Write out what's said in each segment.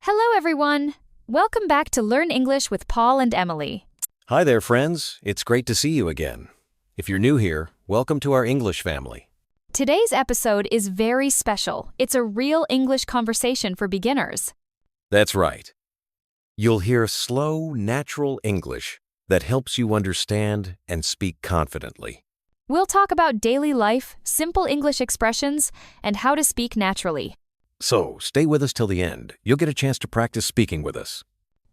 Hello, everyone. Welcome back to Learn English with Paul and Emily. Hi there, friends. It's great to see you again. If you're new here, welcome to our English family. Today's episode is very special. It's a real English conversation for beginners. That's right. You'll hear slow, natural English that helps you understand and speak confidently. We'll talk about daily life, simple English expressions, and how to speak naturally. So, stay with us till the end. You'll get a chance to practice speaking with us.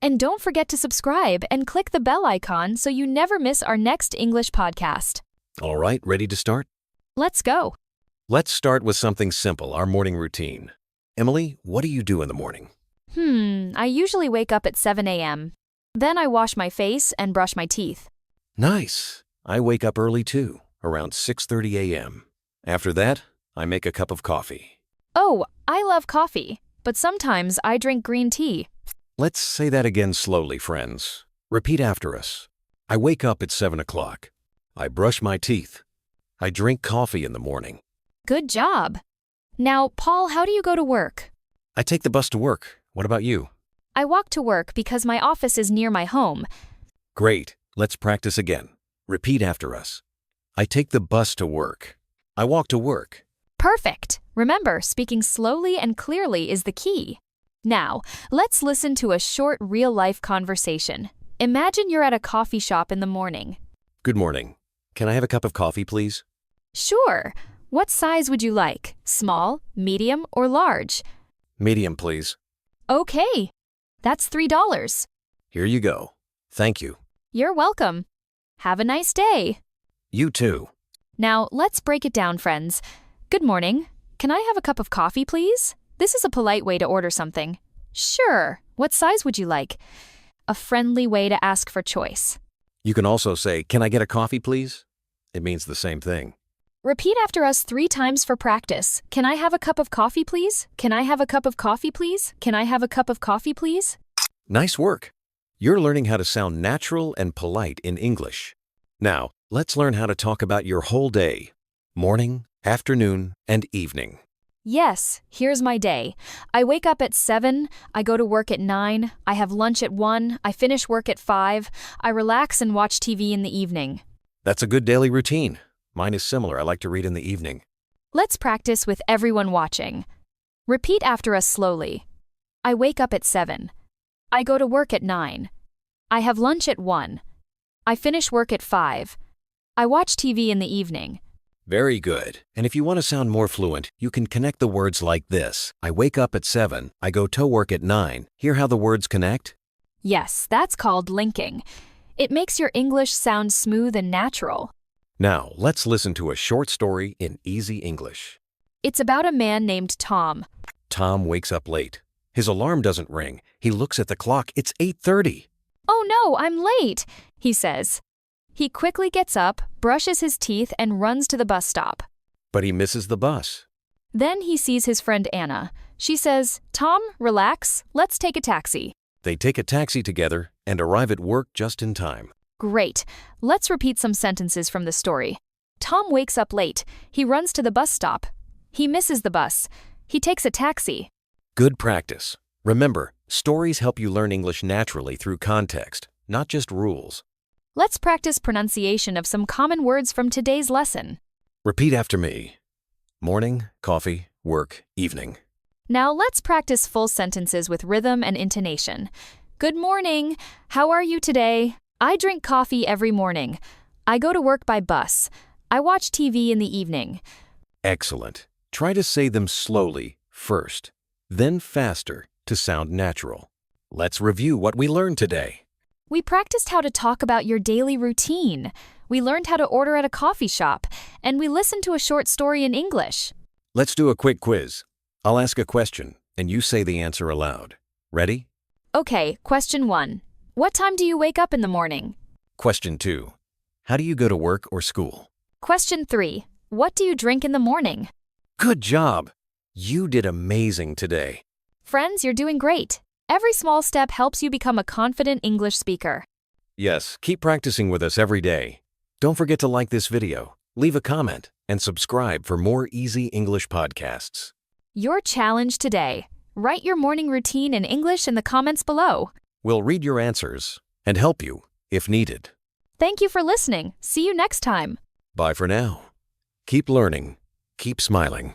And don't forget to subscribe and click the bell icon so you never miss our next English podcast. All right, ready to start? Let's go. Let's start with something simple, our morning routine. Emily, what do you do in the morning? I usually wake up at 7 a.m. Then I wash my face and brush my teeth. Nice. I wake up early too, around 6:30 a.m. After that, I make a cup of coffee. Oh, I love coffee, but sometimes I drink green tea. Let's say that again slowly, friends. Repeat after us. I wake up at 7 o'clock. I brush my teeth. I drink coffee in the morning. Good job. Now, Paul, how do you go to work? I take the bus to work. What about you? I walk to work because my office is near my home. Great. Let's practice again. Repeat after us. I take the bus to work. I walk to work. Perfect. Remember, speaking slowly and clearly is the key. Now, let's listen to a short real-life conversation. Imagine you're at a coffee shop in the morning. Good morning. Can I have a cup of coffee, please? Sure. What size would you like? Small, medium, or large? Medium, please. Okay. That's $3. Here you go. Thank you. You're welcome. Have a nice day. You too. Now, let's break it down, friends. Good morning. Can I have a cup of coffee, please? This is a polite way to order something. Sure. What size would you like? A friendly way to ask for choice. You can also say, "Can I get a coffee, please?" It means the same thing. Repeat after us 3 times for practice. Can I have a cup of coffee, please? Can I have a cup of coffee, please? Can I have a cup of coffee, please? Nice work. You're learning how to sound natural and polite in English. Now, let's learn how to talk about your whole day. Morning, afternoon, and evening. Yes, here's my day. I wake up at 7, I go to work at 9, I have lunch at 1, I finish work at 5, I relax and watch TV in the evening. That's a good daily routine. Mine is similar. I like to read in the evening. Let's practice with everyone watching. Repeat after us slowly. I wake up at 7. I go to work at 9. I have lunch at 1. I finish work at 5. I watch TV in the evening. Very good. And if you want to sound more fluent, you can connect the words like this. I wake up at 7. I go to work at 9. Hear how the words connect? Yes, that's called linking. It makes your English sound smooth and natural. Now, let's listen to a short story in easy English. It's about a man named Tom. Tom wakes up late. His alarm doesn't ring. He looks at the clock. It's 8:30. Oh no, I'm late, he says. He quickly gets up, brushes his teeth, and runs to the bus stop. But he misses the bus. Then he sees his friend Anna. She says, "Tom, relax. Let's take a taxi." They take a taxi together and arrive at work just in time. Great. Let's repeat some sentences from the story. Tom wakes up late. He runs to the bus stop. He misses the bus. He takes a taxi. Good practice. Remember, stories help you learn English naturally through context, not just rules. Let's practice pronunciation of some common words from today's lesson. Repeat after me. Morning, coffee, work, evening. Now let's practice full sentences with rhythm and intonation. Good morning. How are you today? I drink coffee every morning. I go to work by bus. I watch TV in the evening. Excellent. Try to say them slowly first, then faster to sound natural. Let's review what we learned today. We practiced how to talk about your daily routine. We learned how to order at a coffee shop, and we listened to a short story in English. Let's do a quick quiz. I'll ask a question, and you say the answer aloud. Ready? Okay, question 1. What time do you wake up in the morning? Question 2. How do you go to work or school? Question 3. What do you drink in the morning? Good job! You did amazing today. Friends, you're doing great. Every small step helps you become a confident English speaker. Yes, keep practicing with us every day. Don't forget to like this video, leave a comment, and subscribe for more easy English podcasts. Your challenge today: Write your morning routine in English in the comments below. We'll read your answers and help you if needed. Thank you for listening. See you next time. Bye for now. Keep learning. Keep smiling.